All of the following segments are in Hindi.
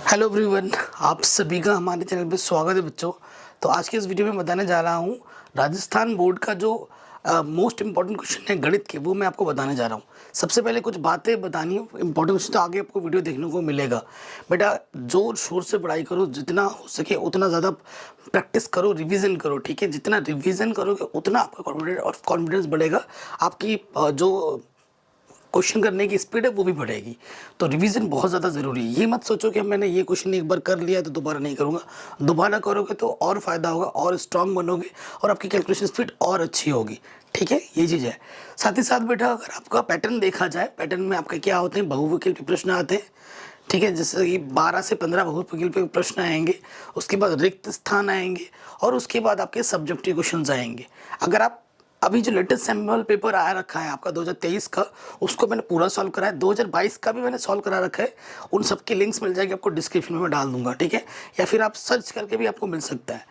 हेलो एवरीवन, आप सभी का हमारे चैनल पे स्वागत है बच्चों। तो आज के इस वीडियो में बताने जा रहा हूँ राजस्थान बोर्ड का जो मोस्ट इम्पॉर्टेंट क्वेश्चन है गणित के, वो मैं आपको बताने जा रहा हूँ। सबसे पहले कुछ बातें बतानी है इंपॉर्टेंट क्वेश्चन, तो आगे आपको वीडियो देखने को मिलेगा। बेटा जोर शोर से पढ़ाई करो, जितना हो सके उतना ज़्यादा प्रैक्टिस करो, रिवीजन करो, ठीक है। जितना रिवीजन करोगे उतना आपका कॉन्फिडेंस बढ़ेगा, आपकी जो क्वेश्चन करने की स्पीड है वो भी बढ़ेगी। तो रिवीजन बहुत ज़्यादा ज़रूरी है। ये मत सोचो कि मैंने ये क्वेश्चन एक बार कर लिया तो दोबारा नहीं करूँगा। दोबारा करोगे तो और फ़ायदा होगा, और स्ट्रांग बनोगे और आपकी कैलकुलेशन स्पीड और अच्छी होगी, ठीक है। ये चीज़ है। साथ ही साथ बेटा अगर आपका पैटर्न देखा जाए, पैटर्न में आपके क्या होते हैं, बहुविकल्पी प्रश्न आते हैं, ठीक है। जैसे कि 12 से 15 बहुविकल्पी प्रश्न आएंगे, उसके बाद रिक्त स्थान आएंगे, और उसके बाद आपके सब्जेक्टिव क्वेश्चन आएंगे। अगर आप अभी जो लेटेस्ट सैम्पल पेपर आ रखा है आपका 2023 का, उसको मैंने पूरा सॉल्व करा है। 2022 का भी मैंने सॉल्व करा रखा है। उन सब की लिंक्स मिल जाएगी आपको, डिस्क्रिप्शन में डाल दूंगा, ठीक है। या फिर आप सर्च करके भी आपको मिल सकता है।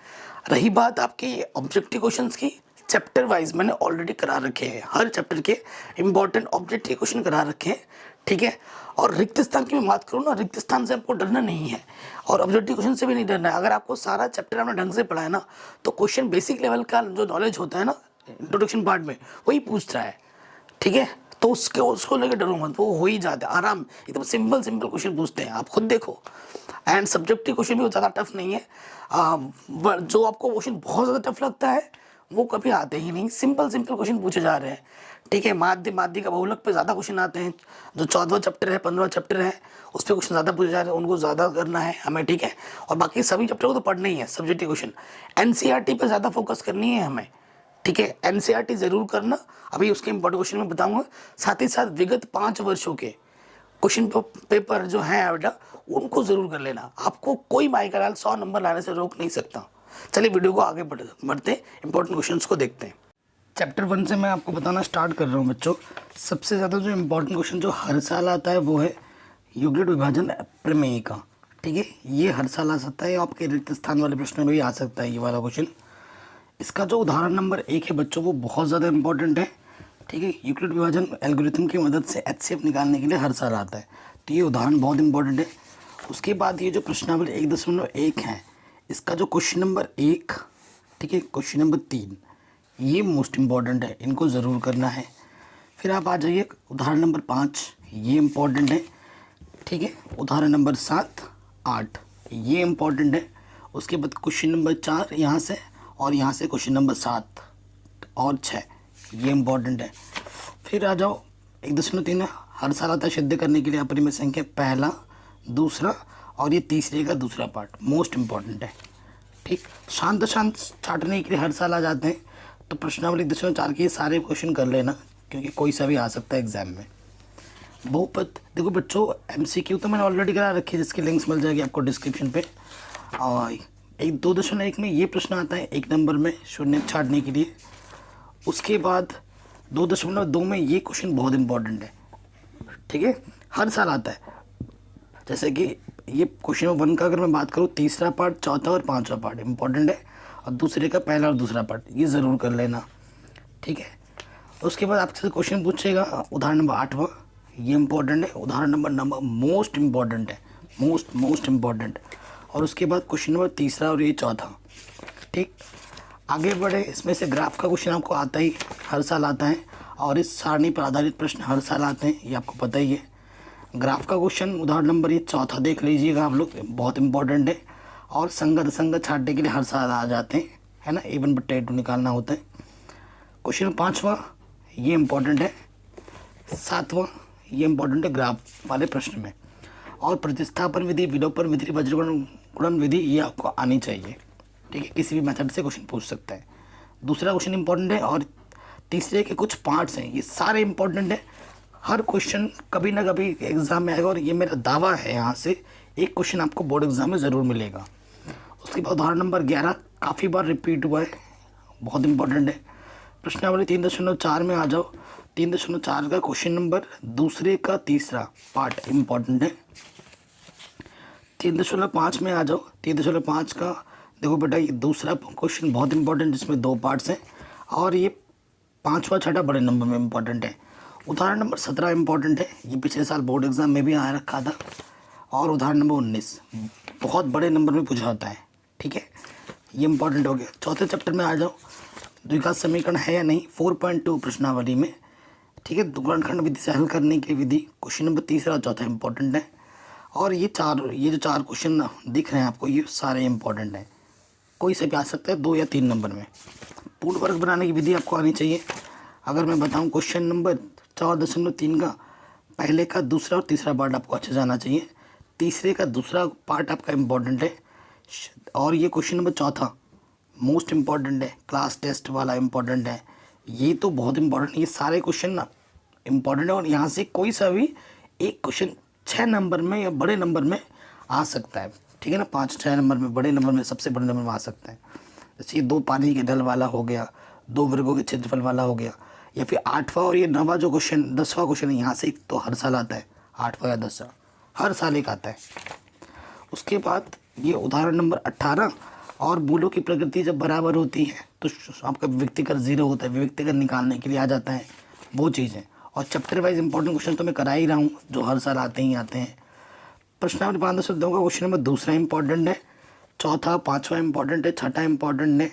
रही बात आपकी ऑब्जेक्टिव क्वेश्चंस की, चैप्टर वाइज मैंने ऑलरेडी करा रखे हैं। हर चैप्टर के इंपॉर्टेंट ऑब्जेक्टिव क्वेश्चन करा रखे हैं, ठीक है। और रिक्त स्थान की मैं बात करूँ ना, रिक्त स्थान से आपको डरना नहीं है और ऑब्जेक्टिव क्वेश्चन से भी नहीं डरना है। अगर आपको सारा चैप्टर आपने ढंग से पढ़ा है ना, तो क्वेश्चन बेसिक लेवल का जो नॉलेज होता है ना इंट्रोडक्शन पार्ट में, वही पूछ रहा है, ठीक है। तो उसको लेकर डरो मत, वो हो ही जाता है आराम। एकदम सिंपल क्वेश्चन पूछते हैं, आप खुद देखो। एंड सब्जेक्टिव क्वेश्चन भी ज़्यादा टफ नहीं है। जो आपको क्वेश्चन बहुत ज़्यादा टफ लगता है वो कभी आते ही नहीं। सिंपल क्वेश्चन पूछे जा रहे हैं, ठीक है। माध्य का बहुलक पे ज़्यादा क्वेश्चन आते हैं। जो 14वां चैप्टर है, 15वां चैप्टर है, उस पर क्वेश्चन ज़्यादा पूछे जा रहे हैं, उनको ज़्यादा करना है हमें, ठीक है। और बाकी सभी चैप्टर को तो पढ़ना ही है। सब्जेक्टिव क्वेश्चन एनसीईआरटी पे ज़्यादा फोकस करनी है हमें, ठीक है। एनसीईआरटी जरूर करना, अभी उसके इंपॉर्टेंट क्वेश्चन में बताऊंगा। साथ ही साथ विगत 5 वर्षों के क्वेश्चन पेपर जो है बेटा, उनको जरूर कर लेना। आपको कोई माइकल 100 नंबर लाने से रोक नहीं सकता। चलिए वीडियो को आगे बढ़ते इंपॉर्टेंट क्वेश्चंस को देखते हैं। चैप्टर 1 से मैं आपको बताना स्टार्ट कर रहा हूँ बच्चों। सबसे ज़्यादा जो इम्पोर्टेंट क्वेश्चन जो हर साल आता है वो है यूक्लिड विभाजन प्रमेय का, ठीक है। ये हर साल आ सकता है, आपके रिक्त स्थान वाले प्रश्न में भी आ सकता है ये वाला क्वेश्चन। इसका जो उदाहरण नंबर 1 है बच्चों, वो बहुत ज़्यादा इंपॉर्टेंट है, ठीक है। यूक्लिड विभाजन एल्गोरिथम की मदद से एचसीएफ निकालने के लिए हर साल आता है, तो ये उदाहरण बहुत इंपॉर्टेंट है। उसके बाद ये जो प्रश्नावली 1.1 है, इसका जो क्वेश्चन नंबर 1, ठीक है, क्वेश्चन नंबर 3, ये मोस्ट इम्पॉर्टेंट है, इनको ज़रूर करना है। फिर आप आ जाइए उदाहरण नंबर 5, ये इम्पॉर्टेंट है, ठीक है। उदाहरण नंबर 7, 8, ये इम्पॉर्टेंट है। उसके बाद क्वेश्चन नंबर 4 यहाँ से, और यहाँ से क्वेश्चन नंबर 7 और 6, ये इम्पॉर्टेंट है। फिर आ जाओ 1.3 हर साल आता है सिद्ध करने के लिए अपरिमेय संख्या पहला, दूसरा और ये तीसरे का दूसरा पार्ट, मोस्ट इम्पॉर्टेंट है, ठीक। शांत छाटने के लिए हर साल आ जाते हैं, तो प्रश्नावली 1.4 के सारे क्वेश्चन कर लेना, क्योंकि कोई सा भी आ सकता है एग्जाम में। बहुपद देखो बच्चों, एमसीक्यू तो मैंने ऑलरेडी करा रखी है, जिसकी लिंक्स मिल जाएगी आपको डिस्क्रिप्शन पे। और 2.1 में ये प्रश्न आता है 1 नंबर में शून्य छाटने के लिए। उसके बाद 2.2 में ये क्वेश्चन बहुत इंपॉर्टेंट है, ठीक है, हर साल आता है। जैसे कि ये क्वेश्चन 1 का अगर मैं बात करूँ, तीसरा पार्ट, चौथा और 5वां पार्ट इंपॉर्टेंट है, और दूसरे का पहला और दूसरा पार्ट, ये ज़रूर कर लेना, ठीक है। उसके बाद आपसे क्वेश्चन पूछेगा उदाहरण नंबर 8वां, ये इंपॉर्टेंट है। उदाहरण नंबर मोस्ट इम्पॉर्टेंट है, मोस्ट इम्पॉर्टेंट। और उसके बाद क्वेश्चन नंबर 3 और ये 4था, ठीक। आगे बढ़े, इसमें से ग्राफ का क्वेश्चन आपको आता ही, हर साल आता है, और इस सारणी पर आधारित प्रश्न हर साल आते हैं, ये आपको पता ही है। ग्राफ का क्वेश्चन उदाहरण नंबर ये 4 देख लीजिएगा आप लोग, बहुत इंपॉर्टेंट है। और संगत छाटने के लिए हर साल आ जाते हैं, है ना, A1 बट्टा A2 निकालना होता है। क्वेश्चन 5वां, ये इम्पॉर्टेंट है। 7वां, ये इम्पॉर्टेंट है ग्राफ वाले प्रश्न में। और प्रतिस्थापन विधि, विलोपन विधि, वज्रगुणन विधि, ये आपको आनी चाहिए, ठीक है। किसी भी मेथड से क्वेश्चन पूछ सकता है। दूसरा क्वेश्चन इंपॉर्टेंट है, और तीसरे के कुछ पार्ट्स हैं, ये सारे इंपॉर्टेंट है। हर क्वेश्चन कभी ना कभी एग्जाम में आएगा, और ये मेरा दावा है, यहाँ से एक क्वेश्चन आपको बोर्ड एग्जाम में ज़रूर मिलेगा। उसके बाद उदाहरण नंबर 11 काफ़ी बार रिपीट हुआ है, बहुत इंपॉर्टेंट है। प्रश्नावली 3.4 में आ जाओ। 3.4 का क्वेश्चन नंबर दूसरे का तीसरा पार्ट इंपॉर्टेंट है। 3.5 में आ जाओ। 3.5 का देखो बेटा, ये दूसरा क्वेश्चन बहुत इंपॉर्टेंट, जिसमें 2 पार्ट्स हैं, और ये 5वां 6ठा बड़े नंबर में इंपॉर्टेंट है। उदाहरण नंबर 17 इंपॉर्टेंट है, ये पिछले साल बोर्ड एग्जाम में भी आ रखा था। और उदाहरण नंबर 19 बहुत बड़े नंबर में पूछा होता है, ठीक है, ये इंपॉर्टेंट हो गया। चौथे चैप्टर में आ जाओ, द्विघात समीकरण है या नहीं 4.2 प्रश्नावली में, ठीक है, गुणनखंड विधि से हल करने की विधि, क्वेश्चन नंबर तीसरा और चौथा इंपॉर्टेंट है। और ये जो चार क्वेश्चन दिख रहे हैं आपको, ये सारे इंपॉर्टेंट हैं, कोई से भी आ सकता है 2 या 3 नंबर में। पूर्ण वर्ग बनाने की विधि आपको आनी चाहिए। अगर मैं बताऊं क्वेश्चन नंबर 4.3 का पहले का दूसरा और तीसरा पार्ट आपको अच्छे से आना चाहिए, तीसरे का दूसरा पार्ट आपका इम्पोर्टेंट है, और ये क्वेश्चन नंबर चौथा मोस्ट इम्पॉर्टेंट है, क्लास टेस्ट वाला इम्पॉर्टेंट है, ये तो बहुत इम्पॉर्टेंट, ये सारे क्वेश्चन ना इम्पॉर्टेंट है। और यहाँ से कोई सा भी एक क्वेश्चन 6 नंबर में या बड़े नंबर में आ सकता है, ठीक है ना, 5-6 नंबर में, बड़े नंबर में, सबसे बड़े नंबर में आ सकता है। जैसे ये 2 पानी के ढल वाला हो गया, 2 वर्गों के क्षेत्रफल वाला हो गया, या फिर 8वां और ये 9वां जो क्वेश्चन 10वां क्वेश्चन है, यहाँ से तो हर साल आता है, 8वां या 10वां हर साल एक आता है। उसके बाद ये उदाहरण नंबर 18 और मूलों की प्रकृति जब बराबर होती है तो आपका व्यक्तिगत 0 होता है, व्यक्तिगत निकालने के लिए आ जाता है, वो चीज़ है। और चैप्टर वाइज इंपॉर्टेंट क्वेश्चन तो मैं करा ही रहा हूँ, जो हर साल आते ही आते हैं। प्रश्नावली 5 दूंगा, क्वेश्चन नंबर दूसरा इंपॉर्टेंट है, चौथा 5वां इंपॉर्टेंट है, छठा इंपॉर्टेंट है,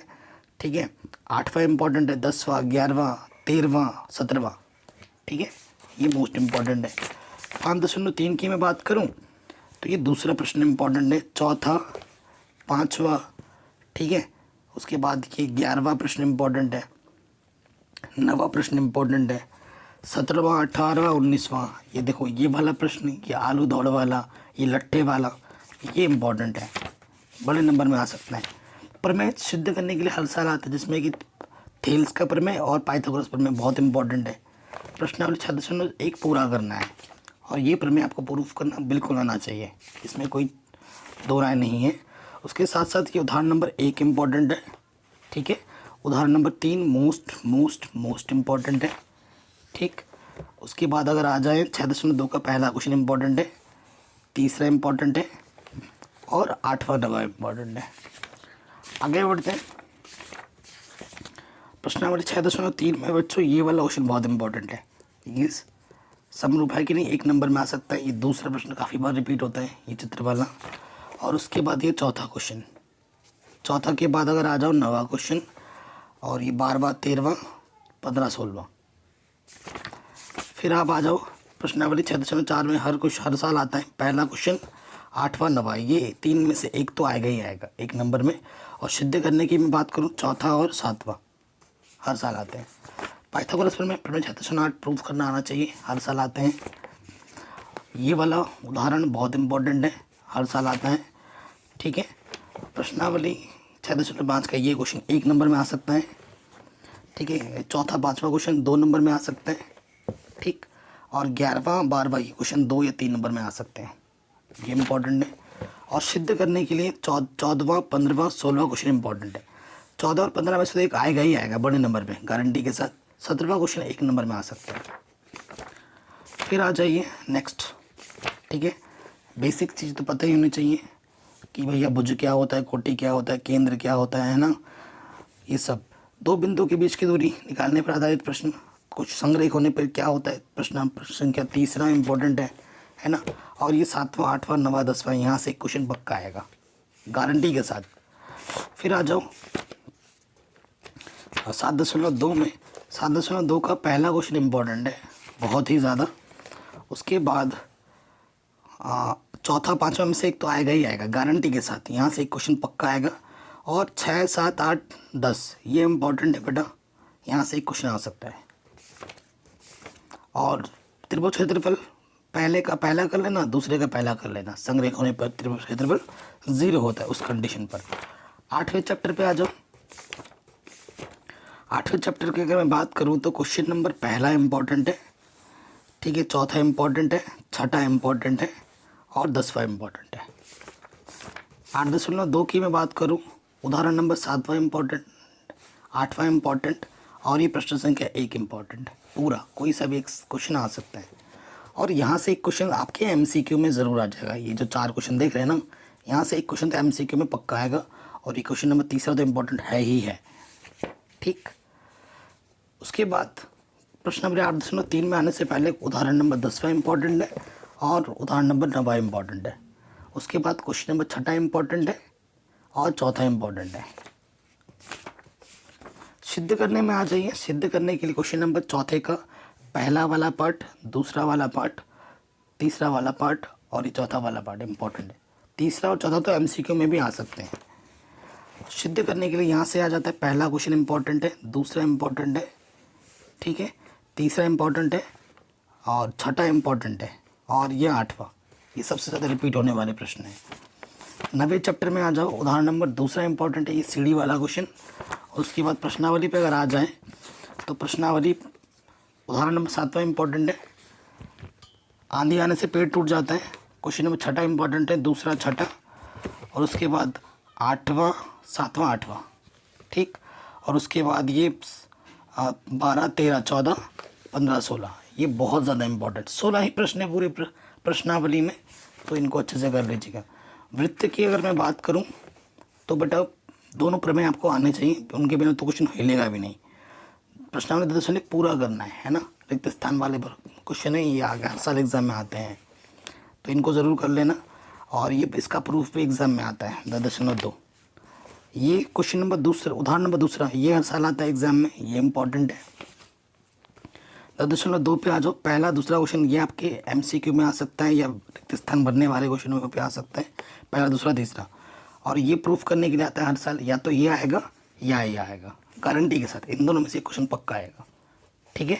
ठीक है, 8वां इंपॉर्टेंट है, 10वां 11वां 13वां 17वां, ठीक है, ये मोस्ट इम्पॉर्टेंट है। 5.3 की मैं बात करूं तो ये दूसरा प्रश्न इम्पॉर्टेंट है, चौथा 5वां, ठीक है, उसके बाद ये 11वां प्रश्न इम्पॉर्टेंट है, 9वां प्रश्न इम्पॉर्टेंट है, 17वां 18वां 19वां, ये देखो ये वाला प्रश्न, ये आलू दौड़ वाला, ये लट्ठे वाला, ये इम्पॉर्टेंट है, बड़े नंबर में आ सकता है। प्रमेय सिद्ध करने के लिए हर साल आता है, जिसमें कि थेल्स का प्रमेय और पाइथागोरस प्रमेय बहुत इंपॉर्टेंट है। प्रश्नावली 6.1 पूरा करना है, और ये प्रमेय आपको प्रूफ करना बिल्कुल आना चाहिए, इसमें कोई दो राय नहीं है। उसके साथ साथ ये उदाहरण नंबर 1 इम्पॉर्टेंट है, ठीक है, उदाहरण नंबर 3 मोस्ट इम्पॉर्टेंट है, ठीक। उसके बाद अगर आ जाए 6.2 का पहला क्वेश्चन इम्पॉर्टेंट है, तीसरा इम्पॉर्टेंट है, और 8वां 9वां इम्पॉर्टेंट है। आगे बढ़ते हैं, प्रश्नावली 6.3 में बच्चों ये वाला क्वेश्चन बहुत इंपॉर्टेंट है, ये समरूप है कि नहीं, 1 नंबर में आ सकता है। ये दूसरा प्रश्न काफ़ी बार रिपीट होता है, ये चित्र वाला। और उसके बाद ये चौथा क्वेश्चन, चौथा के बाद अगर आ जाओ 9वां क्वेश्चन, और ये 12वां 13वां 15 16वां। फिर आप आ जाओ प्रश्नावली 6.4 में हर साल आता है पहला क्वेश्चन, 8वां 9वां, ये 3 में से एक तो आएगा ही आएगा 1 नंबर में। और सिद्ध करने की मैं बात करूँ, चौथा और 7वां हर साल आते हैं। पाइथागोरस प्रमेय 6.8 प्रूफ करना आना चाहिए, हर साल आते हैं। ये वाला उदाहरण बहुत इंपॉर्टेंट है, हर साल आता है, ठीक है। प्रश्नावली 6.5 का ये क्वेश्चन 1 नंबर में आ सकता है, ठीक है। चौथा 5वां क्वेश्चन 2 नंबर में आ सकता है, ठीक। और 11वां 12वां ये क्वेश्चन 2 या 3 नंबर में आ सकते हैं, ये इंपॉर्टेंट है। और सिद्ध करने के लिए 14वां 15वां 16वां क्वेश्चन इंपॉर्टेंट है। 14 और 15 में से तो एक आएगा ही आएगा बड़े नंबर में, गारंटी के साथ। 17वां क्वेश्चन 1 नंबर में आ सकता है। फिर आ जाइए नेक्स्ट, ठीक है। बेसिक चीज़ तो पता ही होनी चाहिए कि भैया भुज क्या होता है, कोटि क्या होता है, केंद्र क्या होता है ना, ये सब। 2 बिंदु के बीच की दूरी निकालने पर आधारित प्रश्न, कुछ संग्रह होने पर क्या होता है, प्रश्न संख्या तीसरा इंपॉर्टेंट है ना। और ये 7वां 8वां 9वां 10वां, यहाँ से क्वेश्चन पक्का आएगा गारंटी के साथ। फिर आ जाओ 7.2 में, 7.2 का पहला क्वेश्चन इम्पोर्टेंट है बहुत ही ज़्यादा। उसके बाद चौथा 5वां में से एक तो आएगा ही आएगा गारंटी के साथ, यहाँ से एक क्वेश्चन पक्का आएगा। और 6 7 8 10 ये इम्पोर्टेंट है बेटा, यहाँ से एक क्वेश्चन आ सकता है। और त्रिभुज क्षेत्रफल पहले का पहला कर लेना, दूसरे का पहला कर लेना, संग्रह होने पर त्रिभुज क्षेत्रफल 0 होता है उस कंडीशन पर। 8वें चैप्टर पे आ जाओ। 8वें चैप्टर की अगर मैं बात करूँ तो क्वेश्चन नंबर पहला इम्पॉर्टेंट है, ठीक है, चौथा इम्पॉर्टेंट है, छठा इम्पॉर्टेंट है, और 10वां इम्पॉर्टेंट है। 8.2 की मैं बात करूँ, उदाहरण नंबर 7वां इम्पॉर्टेंट, 8वां इम्पॉर्टेंट, और ये प्रश्न संख्या 1 इम्पॉर्टेंट। पूरा कोई सा भी एक क्वेश्चन आ सकता है। और यहाँ से एक क्वेश्चन आपके MCQ में ज़रूर आ जाएगा। ये जो 4 क्वेश्चन देख रहे हैं ना, यहाँ से एक क्वेश्चन तो MCQ में पक्का आएगा। और ये क्वेश्चन नंबर तीसरा तो इम्पोर्टेंट है ही है, ठीक। उसके बाद प्रश्न नंबर 8.3 में आने से पहले उदाहरण नंबर 10वां इम्पॉर्टेंट है, और उदाहरण नंबर 9वां इम्पॉर्टेंट है। उसके बाद क्वेश्चन नंबर 6 इम्पॉर्टेंट है और चौथा इम्पॉर्टेंट है। सिद्ध करने में आ जाइए। सिद्ध करने के लिए क्वेश्चन नंबर चौथे का पहला वाला पार्ट, दूसरा वाला पार्ट, तीसरा वाला पार्ट और ये चौथा वाला पार्ट इम्पॉर्टेंट है। तीसरा और चौथा तो एमसीक्यू में भी आ सकते हैं। सिद्ध करने के लिए यहाँ से आ जाता है, पहला क्वेश्चन इम्पॉर्टेंट है, दूसरा इम्पॉर्टेंट है, ठीक है, तीसरा इम्पॉर्टेंट है और छठा इम्पॉर्टेंट है और ये आठवां। ये सबसे ज़्यादा रिपीट होने वाले प्रश्न हैं। 9वें चैप्टर में आ जाओ। उदाहरण नंबर दूसरा इम्पॉर्टेंट है, ये सीढ़ी वाला क्वेश्चन। उसके बाद प्रश्नावली पे अगर आ जाएं तो प्रश्नावली उदाहरण नंबर 7वां इम्पॉर्टेंट है, आंधी आने से पेड़ टूट जाता है। क्वेश्चन नंबर 6 इम्पॉर्टेंट है, दूसरा छठा और उसके बाद 8वां 7वां 8वां, ठीक। और उसके बाद ये 12 13 14 15 16, ये बहुत ज़्यादा इम्पॉर्टेंट 16 ही प्रश्न है पूरे प्रश्नावली में, तो इनको अच्छे से कर लीजिएगा। वृत्त की अगर मैं बात करूं तो बेटा दोनों प्रमेय आपको आने चाहिए, उनके बिना तो क्वेश्चन हिलेगा भी नहीं। प्रश्नावली दर्शन पूरा करना है ना। रिक्त स्थान वाले क्वेश्चन है, ये आगे हर साल एग्ज़ाम में आते हैं, तो इनको ज़रूर कर लेना। और ये इसका प्रूफ भी एग्ज़ाम में आता है 10.2। ये क्वेश्चन नंबर दूसरा, उदाहरण नंबर दूसरा, ये हर साल आता है एग्ज़ाम में, ये इंपॉर्टेंट है। 10.2 पे आ जाओ। पहला दूसरा क्वेश्चन ये आपके एमसीक्यू में आ सकता है या रिक्त स्थान भरने वाले क्वेश्चनों पे आ सकता है, पहला दूसरा तीसरा। और ये प्रूफ करने के लिए आता है हर साल, या तो ये आएगा या ये आएगा, गारंटी के साथ इन दोनों में से क्वेश्चन पक्का आएगा, ठीक है,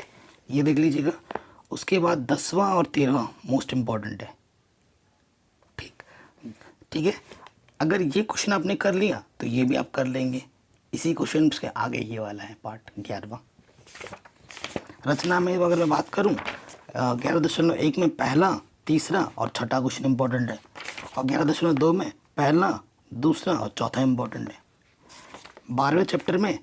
ये देख लीजिएगा। उसके बाद 10वां और 13वां मोस्ट इम्पॉर्टेंट है, ठीक है। अगर ये क्वेश्चन आपने कर लिया तो ये भी आप कर लेंगे। इसी क्वेश्चन के आगे ये वाला है पार्ट 11वां। रचना में अगर मैं बात करूं 11.1 में पहला, तीसरा और छठा क्वेश्चन इंपॉर्टेंट है, और 11.2 में पहला, दूसरा और चौथा इंपॉर्टेंट है। 12वें चैप्टर में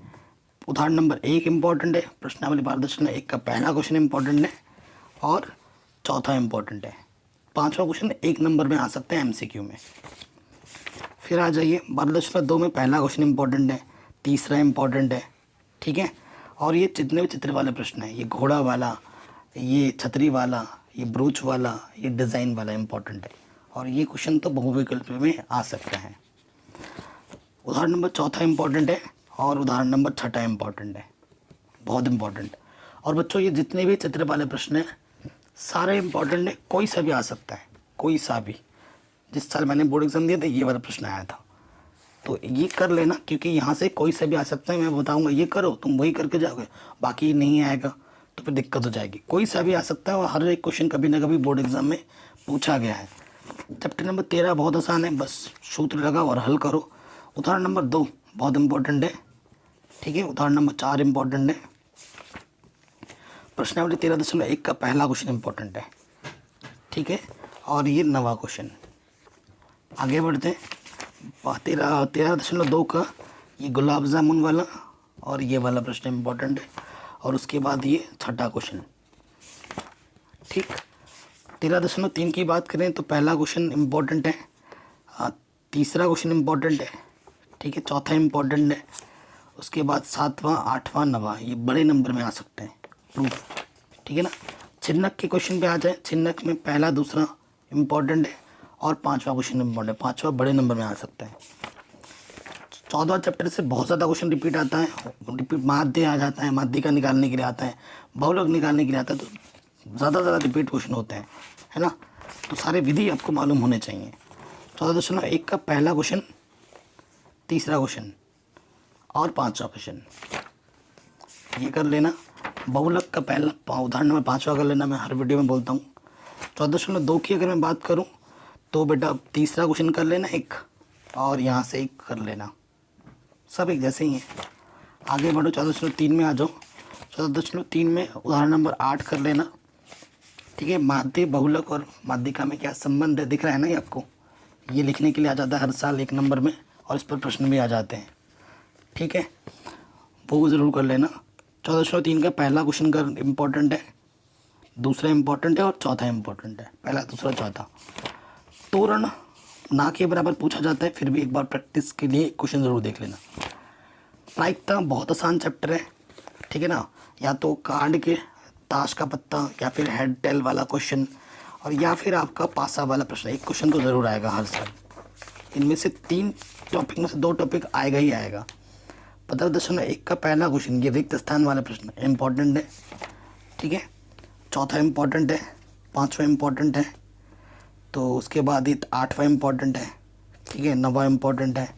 उदाहरण नंबर 1 इम्पॉर्टेंट है, प्रश्नावली 12.1 का पहला क्वेश्चन इंपॉर्टेंट है और चौथा इंपॉर्टेंट है। 5वां क्वेश्चन 1 नंबर में आ सकते हैं एमसीक्यू में। फिर आ जाइए 12.2 में पहला क्वेश्चन इंपॉर्टेंट है, तीसरा इंपॉर्टेंट है, ठीक है। और ये जितने भी चित्र वाले प्रश्न हैं, ये घोड़ा वाला, ये छतरी वाला, ये ब्रूच वाला, ये डिज़ाइन वाला इंपॉर्टेंट है। और ये क्वेश्चन तो बहुविकल्प में आ सकता है। उदाहरण नंबर चौथा इंपॉर्टेंट है और उदाहरण नंबर 6 इंपॉर्टेंट है, बहुत इंपॉर्टेंट। और बच्चों ये जितने भी चित्र वाले प्रश्न हैं सारे इंपॉर्टेंट है, कोई सा भी आ सकता है, कोई सा भी। जिस साल मैंने बोर्ड एग्ज़ाम दिया था ये वाला प्रश्न आया था, तो ये कर लेना, क्योंकि यहाँ से कोई सा भी आ सकता है। मैं बताऊँगा ये करो, तुम वही करके जाओगे, बाकी नहीं आएगा तो फिर दिक्कत हो जाएगी। कोई सा भी आ सकता है और हर एक क्वेश्चन कभी ना कभी बोर्ड एग्ज़ाम में पूछा गया है। चैप्टर नंबर 13 बहुत आसान है, बस सूत्र लगाओ और हल करो। उदाहरण नंबर 2 बहुत इंपॉर्टेंट है, ठीक है। उदाहरण नंबर 4 इंपॉर्टेंट है। प्रश्नावली 13.1 का पहला क्वेश्चन इंपॉर्टेंट है, ठीक है। और ये 9वां क्वेश्चन। आगे बढ़ते हैं। 13.2 का ये गुलाब जामुन वाला और ये वाला प्रश्न इंपॉर्टेंट है। और उसके बाद ये छठा क्वेश्चन, ठीक। 13.3 की बात करें तो पहला क्वेश्चन इंपॉर्टेंट है, तीसरा क्वेश्चन इंपॉर्टेंट है, ठीक है, चौथा इंपॉर्टेंट है। उसके बाद 7वां 8वां 9वां ये बड़े नंबर में आ सकते हैं, प्रूफ, ठीक है ना। छिन्नक के क्वेश्चन पे आ जाए। छिन्नक में पहला दूसरा इंपॉर्टेंट है और 5वां क्वेश्चन इंपॉर्टेंट है, 5वां बड़े नंबर में आ सकता है। 14वां चैप्टर से बहुत ज़्यादा क्वेश्चन रिपीट आता है, रिपीट माध्य आ जाता है, माध्य का निकालने के लिए आता है, बहुलक निकालने के लिए आता है, तो ज़्यादा रिपीट क्वेश्चन होते हैं, है ना। तो सारे विधि आपको मालूम होने चाहिए। 14.1 का पहला क्वेश्चन, तीसरा क्वेश्चन और 5वां क्वेश्चन ये कर लेना। बहुलक का पहला उदाहरण नंबर 5वां कर लेना, मैं हर वीडियो में बोलता हूँ। 14.2 की अगर मैं बात करूँ तो बेटा तीसरा क्वेश्चन कर लेना एक, और यहाँ से एक कर लेना, सब एक जैसे ही हैं। आगे बढ़ो 14.3 में आ जाओ। 14.3 में उदाहरण नंबर 8 कर लेना, ठीक है। माध्य, बहुलक और माध्यिका में क्या संबंध है दिख रहा है ना ये आपको, ये लिखने के लिए आ जाता है हर साल 1 नंबर में, और इस पर प्रश्न भी आ जाते हैं, ठीक है, वो ज़रूर कर लेना। 14.3 का पहला क्वेश्चन का इम्पोर्टेंट है, दूसरा इम्पोर्टेंट है और चौथा इम्पोर्टेंट है, पहला दूसरा चौथा। तोरण ना के बराबर पूछा जाता है, फिर भी एक बार प्रैक्टिस के लिए क्वेश्चन ज़रूर देख लेना। प्रायिकता बहुत आसान चैप्टर है, ठीक है ना। या तो कार्ड के ताश का पत्ता या फिर हेड टेल वाला क्वेश्चन, और या फिर आपका पासा वाला प्रश्न, एक क्वेश्चन तो ज़रूर आएगा हर साल। इनमें से 3 टॉपिक में से 2 टॉपिक आएगा ही आएगा। 15.1 का पहला क्वेश्चन ये रिक्त स्थान वाला प्रश्न इम्पॉर्टेंट है, ठीक है। चौथा इम्पॉर्टेंट है, 5वां इम्पॉर्टेंट है, तो उसके बाद ये 8वां इम्पॉर्टेंट है, ठीक है। 9वां इम्पॉर्टेंट है,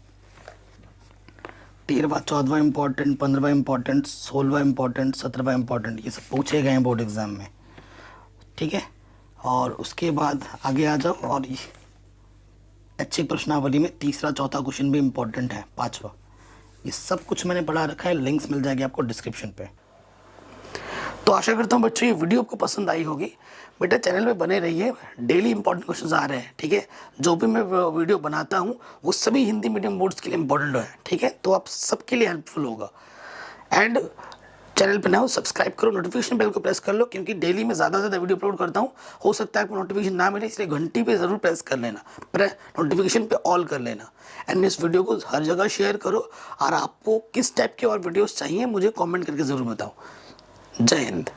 13वां 14वां इम्पॉर्टेंट, 15वां इम्पॉर्टेंट, 16वां इम्पॉर्टेंट, 17वां इम्पॉर्टेंट, ये सब पूछे गए हैं बोर्ड एग्ज़ाम में, ठीक है। और उसके बाद आगे आ जाओ, और ऐच्छिक प्रश्नावली में तीसरा चौथा क्वेश्चन भी इम्पोर्टेंट है, 5वां। ये सब कुछ मैंने पढ़ा रखा है, लिंक्स मिल जाएगी आपको डिस्क्रिप्शन पे। तो आशा करता हूँ बच्चों ये वीडियो आपको पसंद आई होगी। बेटा चैनल पे बने रहिए, डेली इंपॉर्टेंट क्वेश्चंस आ रहे हैं, ठीक है। जो भी मैं वीडियो बनाता हूँ वो सभी हिंदी मीडियम बोर्ड्स के लिए इंपॉर्टेंट है, ठीक है। तो आप सबके लिए हेल्पफुल होगा। एंड चैनल पर ना हो सब्सक्राइब करो, नोटिफिकेशन बेल को प्रेस कर लो, क्योंकि डेली मैं ज़्यादा से ज़्यादा वीडियो अपलोड करता हूँ। हो सकता है आपको नोटिफिकेशन ना मिले, इसलिए घंटी पे ज़रूर प्रेस कर लेना, नोटिफिकेशन पे ऑल कर लेना। एंड इस वीडियो को हर जगह शेयर करो, और आपको किस टाइप के और वीडियोस चाहिए मुझे कमेंट करके ज़रूर बताओ। जय हिंद।